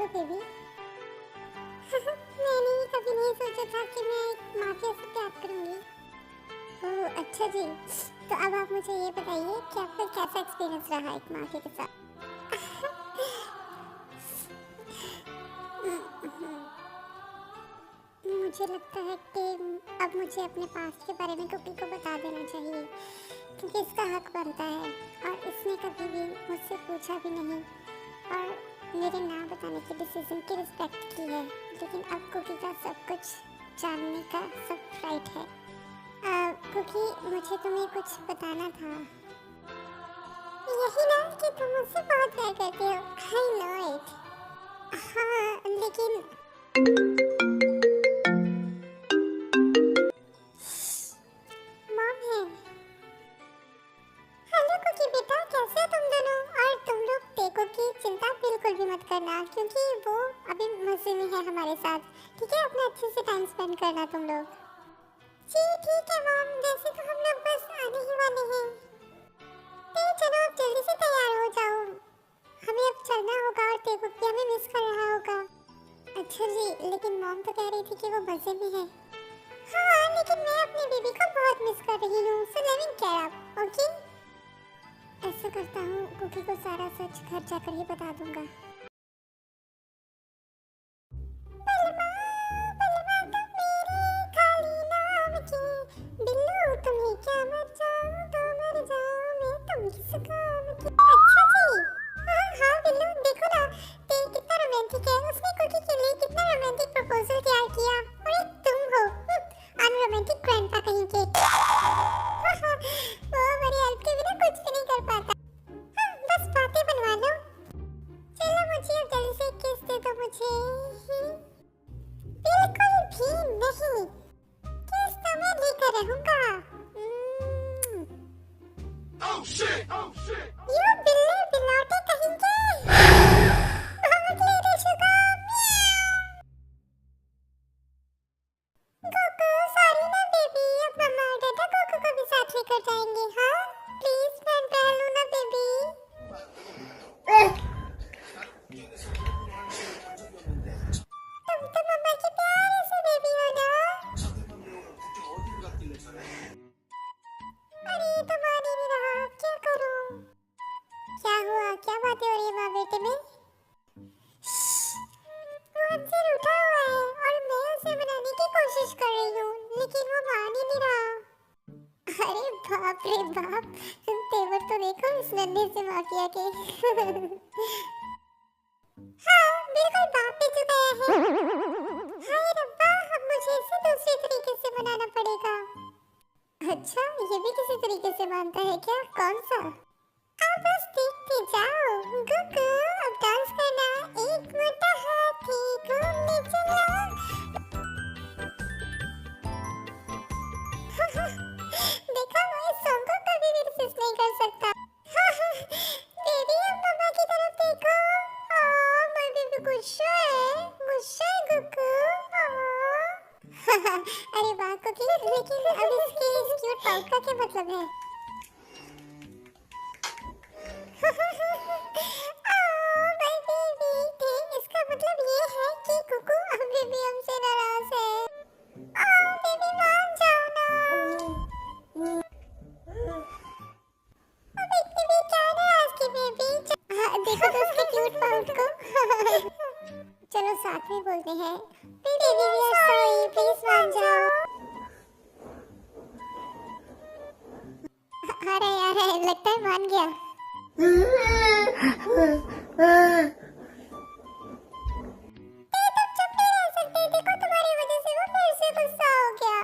Hello baby. मैंने कभी नहीं सोचा था कि मैं एक माफिया से प्यार करूंगी। ओह अच्छा जी, तो अब आप मुझे ये बताइए कि आपका कैसा एक्सपीरियंस रहा एक माफिया के साथ। मुझे लगता है कि अब मुझे अपने पास्ट के बारे में कुकी को बता देना चाहिए, क्योंकि इसका हक बनता है और इसने कभी भी मुझसे पूछा भी नहीं और मेरे ना बताने के डिसीजन की रिस्पेक्ट की है। लेकिन अब कुकी का सब कुछ जानने का सब राइट है। कुकी, मुझे तुम्हें कुछ बताना था। यही ना कि तुम मुझसे बहुत प्यार करते हो। I know it. हाँ लेकिन मॉम है। हेलो कुकी बेटा, कैसे हो तुम दोनों? और तुम लोग टेको की चिंता बिल्कुल भी मत करना, क्योंकि वो अभी मजे में है हमारे साथ। ठीक है, अपना अच्छे से टाइम स्पेंड करना तुम लोग। जी ठीक है मॉम, वैसे तो हम लोग बस आने ही वाले हैं। तो चलो अब जल्दी से तैयार हो जाओ, हमें अब चलना होगा और टेको की हमें मिस कर रहा होगा। अच्छा जी, लेकिन मॉम तो कह रही थी कि वो मजे में है। हाँ लेकिन मैं अपनी बेबी को बहुत मिस कर रही हूँ, so let me care up, okay? ऐसा करता हूँ, कुकी को सारा सच घर जाकर ही बता दूंगा। बलमा, बलमा तुम मेरे खाली नाम के, बिल्लू तुम्हें क्या मर जाऊं तो मर जाऊं मैं तुम किस काम की। अच्छा जी। हाँ हाँ बिल्लू, देखो ना ते कितना रोमांटिक है। उसने कुकी के लिए कितना रोमांटिक प्रपोजल तैयार किया और ये तुम हो अनरोमांटिक ग्रैंडपा कहीं के। हाँ हाँ, वो हमारी हेल्प के बिना कुछ भी नहीं कर पाता। हाँ बस बातें बनवा लो। चलो मुझे अब जल्दी से किस दे दो मुझे। बिल्कुल भी नहीं, किस तो मैं लेकर रहूंगा। यू बिल्ले बिलौटे कहेंगे। भाग ले रे शुगर। गोकू सॉरी ना बेबी, अब मम्मा और दादा गोकू को भी साथ लेकर जाएंगे। हाँ प्लीज मैं पहलू ना बेबी। तुम तो मम्मा की प्यारे से बेबी हो ना। अरे तो मान ही नहीं रहा, क्या करूं? क्या हुआ, क्या बातें हो रही है माँ बेटे में? वो हमसे रूठा हुआ है और मैं उसे मनाने की कोशिश कर रही हूँ, लेकिन वो मान ही नहीं रहा। अरे बाप रे बाप, तेवर तो देखो इस नन्हे से माफिया के। हाँ बिल्कुल बाप पे चुका है। हाय रब्बा, अब मुझे इसे दूसरे तरीके से मनाना पड़ेगा। अच्छा, ये भी किसी तरीके से मानता है क्या? कौन सा? आप बस देखते जाओ। गुगु, अब डांस करना। एक मोटा हाथी घूमने चला। देखा, वो इस सॉन्ग को कभी भी रिसिस्ट नहीं कर सकता। बेबी अब मम्मा की तरफ देखो। मेरी बेबी गुस्सा है, गुस्सा है गुगु। अरे वाह कुकी, लेकिन अब इसके इस क्यूट पाउट का क्या मतलब है? माय बेबी, इसका मतलब ये है कि कुकू अभी भी हमसे नाराज है। बेबी मान जाओ ना। अब इतनी भी क्या नाराज की बेबी। हाँ देखो तो उसके क्यूट पाउट को। चलो साथ में बोलते हैं, baby we are sorry, please मान जाओ। अरे लगता है मान गया। तुम चुप नहीं रह सकते, देखो तुम्हारी वजह से वो फिर से गुस्सा हो गया।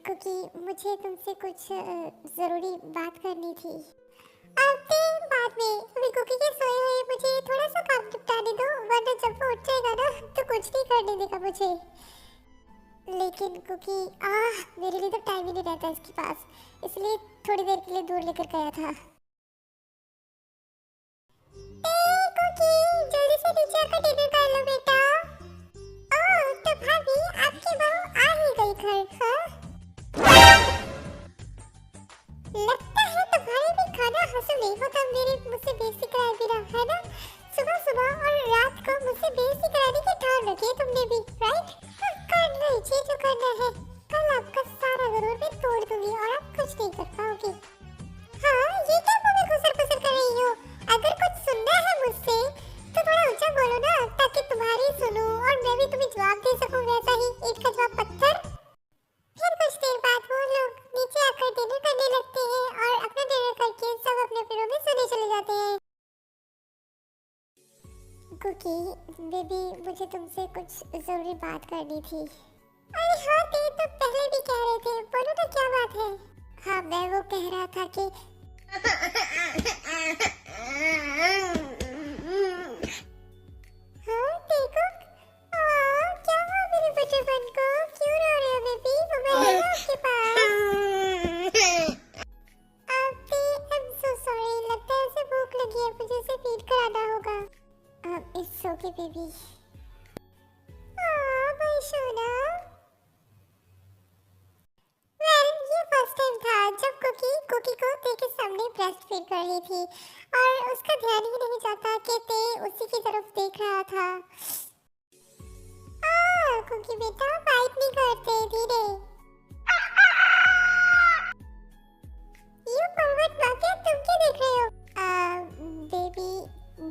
कुकी, मुझे तुमसे कुछ जरूरी बात करनी थी। आते बाद में, अभी कुकी के सोए हुए मुझे थोड़ा सा काम निपटाने दो, वरना जब वो उठ जाएगा ना तो कुछ नहीं करने देगा मुझे। लेकिन कुकी मेरे लिए तो टाइम ही नहीं रहता इसके पास, इसलिए थोड़ी देर के लिए दूर लेकर गया था। कुकी जल्दी से नीचे आकर डिनर कर लो बेटा। ओह तो भाभी, आपकी बहू आ ही गई घर। हाँ लगता है तुम्हारे भी खाना हंसू नहीं होता मेरे मुझसे बेइज्जती कराए बिना, है ना? इसका जवाब पत्थर। फिर कुछ देर बाद वो लोग नीचे आकर डिनर करने लगते हैं और अपना डिनर करके सब अपने अपने रूम में सोने चले जाते हैं। कुकी बेबी, मुझे तुमसे कुछ जरूरी बात करनी थी। अरे हाँ ते तो पहले भी कह रहे थे, बोलो ना क्या बात है। हाँ मैं वो कह रहा था कि हाँ देखो, क्या हुआ मेरे बच्चेपन को, क्यों रो रहे हो बेबी, मोबाइल है आपके पास? आप आई एम सो सॉरी, लगता है उसे भूख लगी है, मुझे उसे फीड कराना होगा। It's okay baby. भाई सोना। ये फर्स्ट टाइम था जब कुकी को ते के सामने ब्रेस्ट फीड कर रही थी और उसका ध्यान ही नहीं जाता कि ते उसी की तरफ देख रहा था। कुकी बेटा बाइट नहीं करते, धीरे। ये पर्वत माँ, तुम क्या देख रहे हो? बेबी,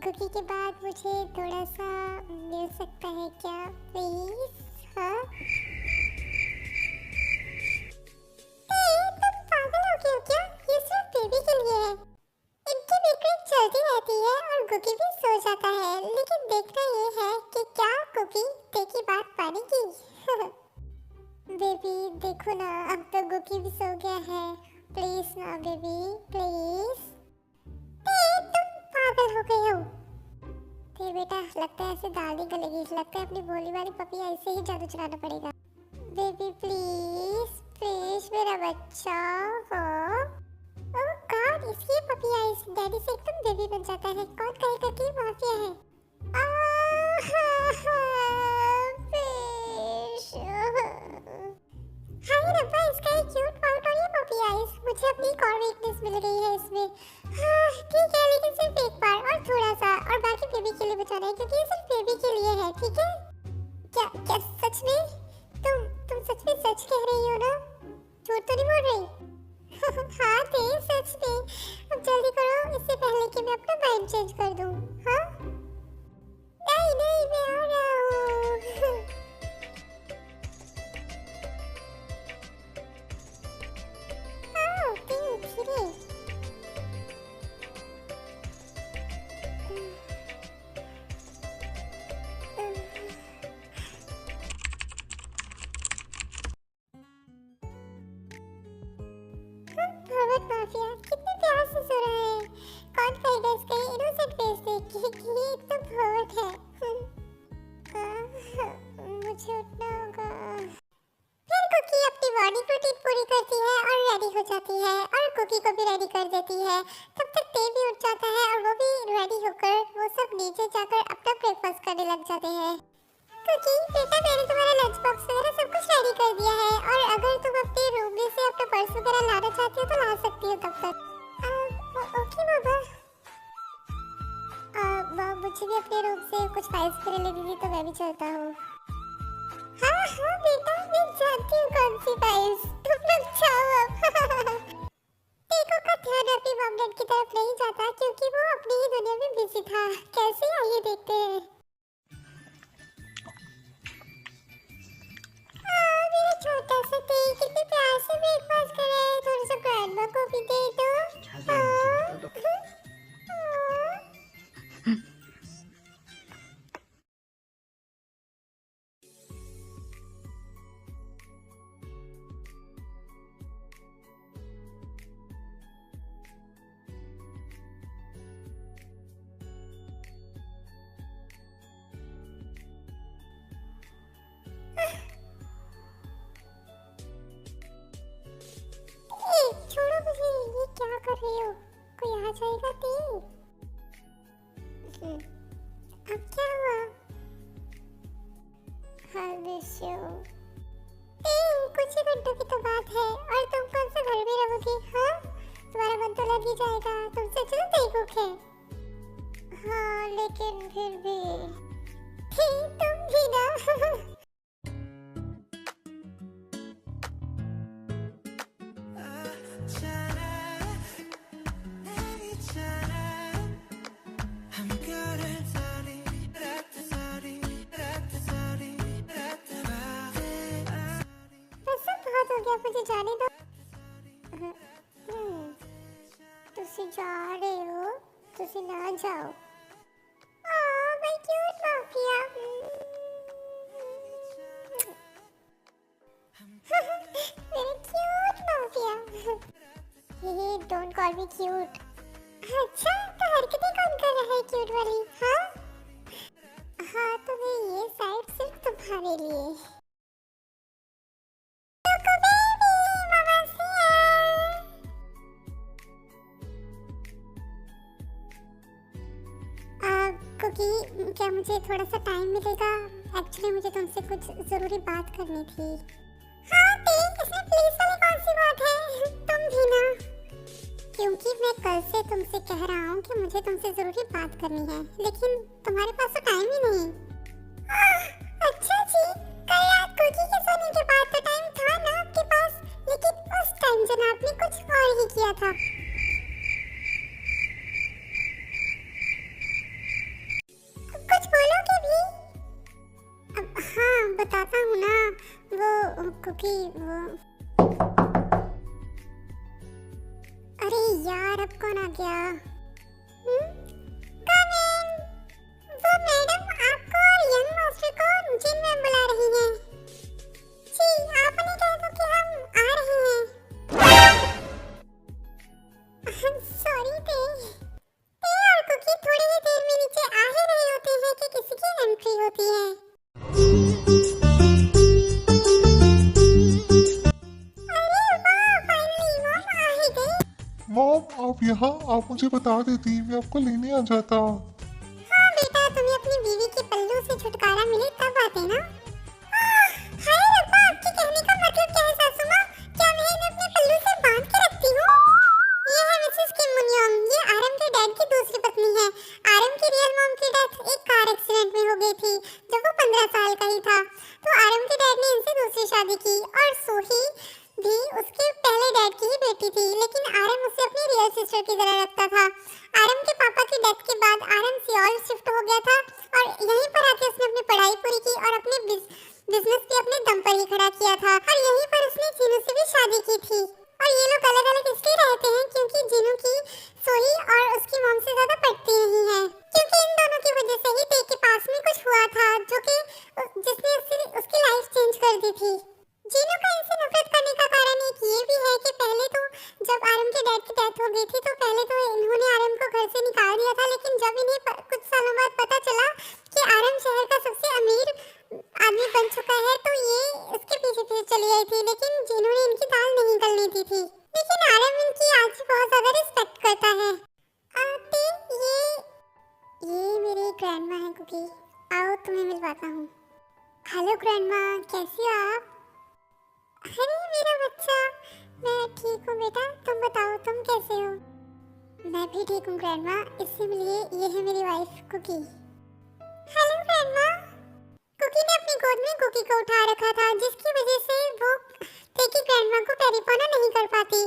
कुकी के बाद मुझे थोड़ा सा मिल सकता है क्या प्लीज? हाँ तुम पागल हो गए हो क्या? ये सिर्फ बेबी के लिए है। इनकी बीकरिंग चलती रहती है और कुकी भी सो जाता है, लेकिन देखना ये है कि क्या कुकी ते की बात मानेगी। बेबी देखो ना, अब तो कुकी भी सो गया है, प्लीज ना बेबी प्लीज। तुम पागल हो गए हो। ते बेटा लगता है ऐसे दाल नहीं गलेगी, लगता है अपनी भोली वाली पपी ऐसे ही जादू चलाना पड़ेगा। बेबी प्लीज प्लीज मेरा बच्चा हो। ओह गॉड, इसकी पपी आइस डैडी से एकदम बेबी बन जाता है, कौन कहेगा कि माफिया है। हाय रब्बा, इसका एक क्यूट पाउट और ये पपी आइस, मुझे अपनी एक और वीकनेस मिल गई है इसमें। ठीक है, लेकिन सिर्फ एक बार और थोड़ा सा, और बाकी बेबी के लिए बचाना है क्योंकि ये सिर्फ बेबी के लिए है, ठीक है? क्या क्या सच में? तुम सच में सच कह रही हो ना, झूठ तो नहीं बोल रही? हाँ ते सच में। अब जल्दी करो इससे पहले कि मैं अपना माइंड चेंज कर दूं। हाँ नहीं नहीं, मैं आ रहा हूँ। धीरे। पर्वत माफिया कितने प्यार से सो रहा है, कौन कहेगा इसका इनोसेंट फेस देख के कि ये एकदम पर्वत है। मुझे उठना होगा। फिर कुकी अपनी मॉर्निंग रूटीन पूरी करती है और रेडी हो जाती है और कुकी को भी रेडी कर देती है। तब तक ते भी उठ जाता है और वो भी रेडी होकर वो सब नीचे जाकर अपना ब्रेकफास्ट करने लग जाते हैं। कुकी बेटा, मैंने तुम्हारा लंच बॉक्स वगैरह सब कुछ रेडी कर दिया है और अगर तुम अपने रूम में से अपना पर्स वगैरह लाना चाहती हो तो ला सकती हो तब तक। ओके बाबा। मुझे भी अपने रूम से कुछ फाइल्स वगैरह लेनी थी तो मैं भी चलता हूँ। हाँ बेटा, मैं जानती हूँ कौन सी फाइल्स, तुम लोग जाओ। टेको का ध्यान अपनी मॉम डैड की तरफ नहीं जाता क्योंकि वो अपनी ही दुनिया में बिजी था। कैसे आइए देखते हैं। मेरा छोटा सा ते कितने प्यार से ब्रेकफास्ट कर रहा है, थोड़ा सा ग्रैंडमा को भी दे दो। छोड़ो मुझे, ये क्या कर रही हो, कोई आ जाएगा ते। अब क्या हुआ? हाँ मिस यू। कुछ ही घंटों की तो बात है और तुम कौन सा घर में रहोगी? हाँ तुम्हारा मन तो लग ही जाएगा, तुमसे चलो तेगुक है। हाँ लेकिन फिर भी तुम भी ना। बहुत हो गया, मुझे जाने दो। तुसी जा रहे हो, तुसी ना जाओ। My cute mafia. मेरे cute mafia. Hey don't call me cute. अच्छा, तो हरकतें कौन कर रहा है क्यूट वाली? हाँ हाँ, तो ये साइड सिर्फ तुम्हारे लिए। क्योंकि क्या मुझे थोड़ा सा टाइम मिलेगा? एक्चुअली मुझे तुमसे कुछ जरूरी बात करनी थी। हाँ इसमें प्लीज वाली कौन सी बात है? तुम भी ना, क्योंकि मैं कल से तुमसे कह रहा हूँ कि मुझे तुमसे जरूरी बात करनी है, लेकिन तुम्हारे पास तो टाइम ही नहीं। अच्छा जी, कल रात कुकी के सोने के बाद तो टाइम था ना आपके पास, लेकिन उस टाइम जनाब ने कुछ और ही किया था। कुछ बोलोगे भी? हाँ बताता हूँ ना, वो कुकी वो। अरे यार, अब कौन आ गया? कम इन। वो मैडम आपको और यंग मास्टर को जिम में बुला रही हैं। जी आपने कहा था कि हम आ रहे हैं। सॉरी ते और कुकी थोड़ी ही देर में नीचे आ ही रहे होते हैं कि किसी की एंट्री होती है। अरे वाह, फाइनली मॉम आ ही गई। मॉम आप यहाँ, आप मुझे बता देती, मैं आपको लेने आ जाता। हाँ बेटा, तुम्हें अपनी बीवी के पल्लू से छुटकारा मिले तब आते ना। हाय रब्बा, आपके कहने का मतलब क्या है सासू माँ? क्या मैं इन्हें अपने पल्लू से बांध के रखती हूँ? ये है मिसेस किम मुनियोंग, ये आरम के डैड की दूसरी पत्नी है। आरम की रियल मॉम की डेथ एक कार एक्सीडेंट में हो गई थी जब वो 15 साल का ही था। तो आरम के डैड ने इनसे दूसरी शादी की, और सोही भी उसके पहले डैड की ही बेटी थी, लेकिन आरम उसे अपनी रियल सिस्टर की तरह रखता था। आरम के पापा की डेथ के बाद आरम सियोल शिफ्ट हो गया था, और यहीं पर आके उसने अपनी पढ़ाई पूरी की और अपने बिजनेस भी अपने दम पर ही खड़ा किया था। और यहीं पर उसने जीनू से भी शादी की थी। और ये लोग अलग अलग इसलिए रहते हैं क्योंकि जीनू की सोही और उसकी मॉम से ज्यादा पटती नहीं है, क्योंकि इन दोनों की वजह से ही ते के पास में कुछ हुआ था जो कि जिसने उसकी लाइफ चेंज कर दी थी। जीनू का इनसे नफरत करने का कारण एक ये भी है कि पहले तो जब आरम के डैड की डेथ हो गई थी तो पहले तो इन्होंने आरम को घर से निकाल दिया था, लेकिन जब इन्हें कुछ सालों बाद पता चला कि आरम शहर का सबसे अमीर आदमी बन चुका है तो ये उसके पीछे पीछे चली आई थी, लेकिन जीनू ने इनकी दाल नहीं गलने दी थी। लेकिन आरम इनकी आज बहुत ज्यादा रिस्पेक्ट करता है। आते ये मेरी ग्रैंडमा है कुकी, आओ तुम्हें मिलवाता हूँ। हेलो ग्रैंडमा, कैसी हो आप? अरे मेरा बच्चा, मैं ठीक हूँ बेटा, तुम बताओ तुम कैसे हो? मैं भी ठीक हूँ ग्रैंडमा, इससे मिलिए, ये है मेरी wife Cookie. Hello grandma. Cookie ने अपनी गोद में कुकी को उठा रखा था, जिसकी वजह से वो तेकी ग्रैंडमा को पेरिफोना नहीं कर पाती,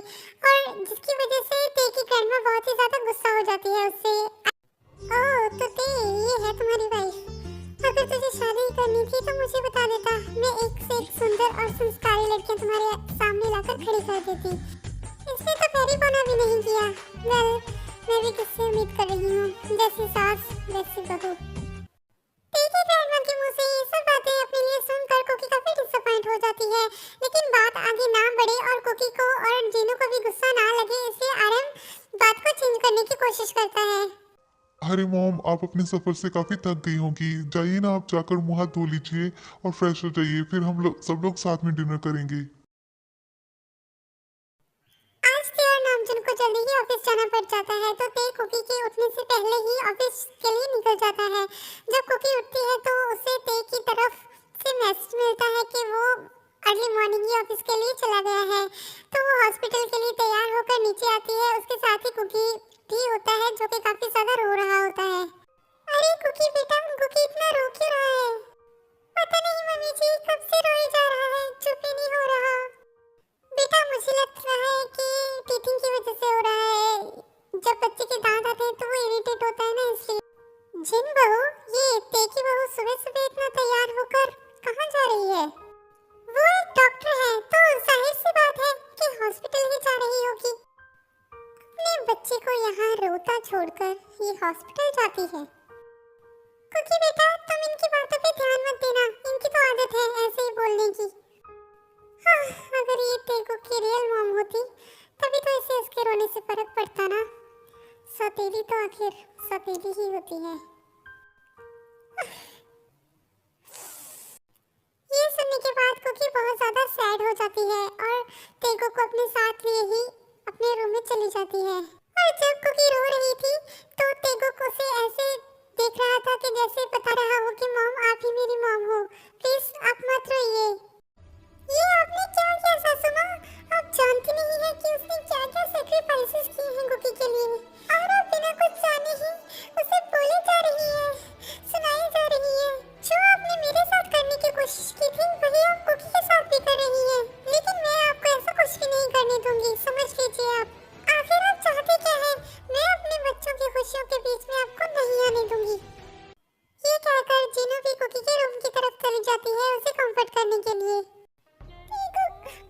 और जिसकी वजह से तेकी ग्रैंडमा बहुत ही ज्यादा गुस्सा हो जाती है उससे। ओह तो ते, ये है तुम्हारी वाइफ। अगर तुझे शादी करनी थी तो मुझे बता देता, मैं एक से एक सुंदर और संस्कारी लड़कियां तुम्हारे सामने लाकर खड़ी कर देती। इसने तो पेरिफोना भी नहीं किया। वेल, मैं भी किससे उम्मीद कर रही हूँ, जैसी सास वैसी बहू। तेकी ग्रैंडमा के मुंह से ये सब बातें अपने लिए सुनकर कुकी काफी डिसअपॉइंट हो जाती है, लेकिन बात आगे ना बढ़े और कुकी को और जीनू को भी गुस्सा ना लगे, इसलिए आरम बात को चेंज करने की कोशिश करता है। अरे मॉम, आप अपने सफर से काफी थक गई होंगी, जाइए ना, आप जाकर मुंह हाथ धो लीजिए और फ्रेश हो जाइए, फिर हम लोग सब लोग साथ में डिनर करेंगे। आज ते और नामजुन को जल्दी ही ऑफिस जाना पड़ जाता है, तो ते कुकी के उठने से पहले ही ऑफिस के लिए निकल जाता है। जब कुकी उठती है तो उसे ते की तरफ से मैसेज मिलता है कि वो अर्ली मॉर्निंग ही ऑफिस के लिए चला गया है। तो वो हॉस्पिटल के लिए तैयार होकर नीचे आती है, उसके साथ ही कुकी भी होता है जो कि काफी ज्यादा रो रहा होता है। अरे कुकी बेटा, कुकी इतना रो क्यों रहा है? पता नहीं मम्मी जी, कब से रोए जा रहा है, चुप ही नहीं हो रहा। बेटा मुझे लग रहा है कि टीथिंग की वजह से हो रहा है, जब बच्चे के दांत आते हैं तो वो इरिटेट होता है ना, इसलिए। जिन बहू, ये ते की बहू सुबह सुबह इतना तैयार होकर कहाँ जा रही है? वो एक डॉक्टर है तो जाहिर तोता छोड़कर ये हॉस्पिटल जाती है। कुकी बेटा, तुम इनकी बातों पे ध्यान मत देना, इनकी तो आदत है ऐसे ही बोलने की। हाँ, अगर ये तेगो की रियल मॉम होती तभी तो इसे इसके रोने से फर्क पड़ता ना। सौतेली तो आखिर सौतेली ही होती है। ये सुनने के बाद कुकी बहुत ज्यादा सैड हो जाती है और तेगो को अपने साथ लिए ही अपने रूम में चली जाती है। और जब कुकी रो रही थी तो तेगो को उसे ऐसे देख रहा था कि जैसे बता रहा हो कि मॉम आप ही मेरी मॉम हो, प्लीज आप मत रोइए। ये आपने क्या किया सासू माँ? आप जानती नहीं है कि उसने क्या क्या सैक्रिफाइसेस किए हैं कुकी के लिए, और आप बिना कुछ जाने ही उसे बोले जा रही है, सुनाई जा रही है। जो आपने मेरे साथ करने की कोशिश की थी वही आप कुकी के साथ भी कर रही हैं, लेकिन मैं आपको ऐसा कुछ भी नहीं करने दूंगी, समझ लीजिए आप। आखिर आप चाहते क्या हैं? मैं अपने बच्चों की खुशियों के बीच में आपको नहीं आने दूंगी। ये कहकर जीनू भी कुकी के रूम की तरफ चली जाती है उसे कंफर्ट करने के लिए।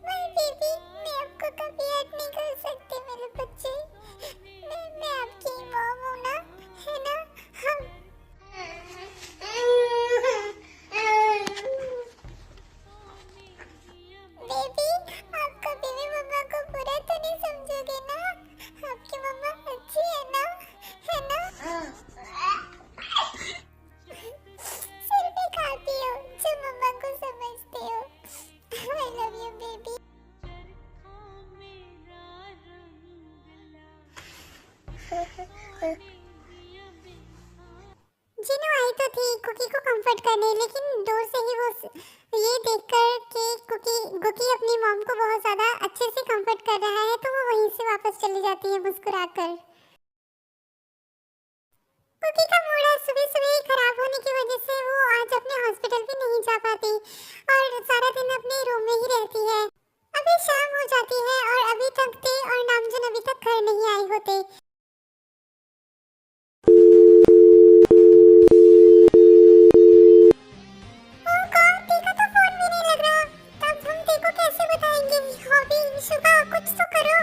माय बेबी, मैं आपको कभी हर्ट नहीं कर सकती मेरे बच्चे, मैं आपकी मॉम हूँ ना, है ना? हम बेबी, आप कभी भी मम्मा को बुरा तो नहीं समझोगे ना? आपकी मम्मा अच्छी है ना, है ना? सिर्फ एक आप ही हो जो मम्मा को समझते हो। I love you baby। जिन्हों आई तो थी कुकी को कंफर्ट करने, लेकिन दूर से ही वो ये देखकर कि कुकी अपनी मॉम को बहुत ज्यादा अच्छे से कंफर्ट कर रहा है तो वो वहीं से वापस चली जाती है मुस्कुराकर। कुकी का मूड सुबह सुबह खराब होने की वजह से वो आज अपने हॉस्पिटल भी नहीं जा पाती और सारा दिन अपने रूम में ही रहती है। अभी शाम हो जाती है और अभी तक ते और नामजन अभी तक घर नहीं आए होते। ते का तो फोन भी नहीं लग रहा, तब हम ते को कैसे बताएंगे? हॉबी शुभा, कुछ तो करो।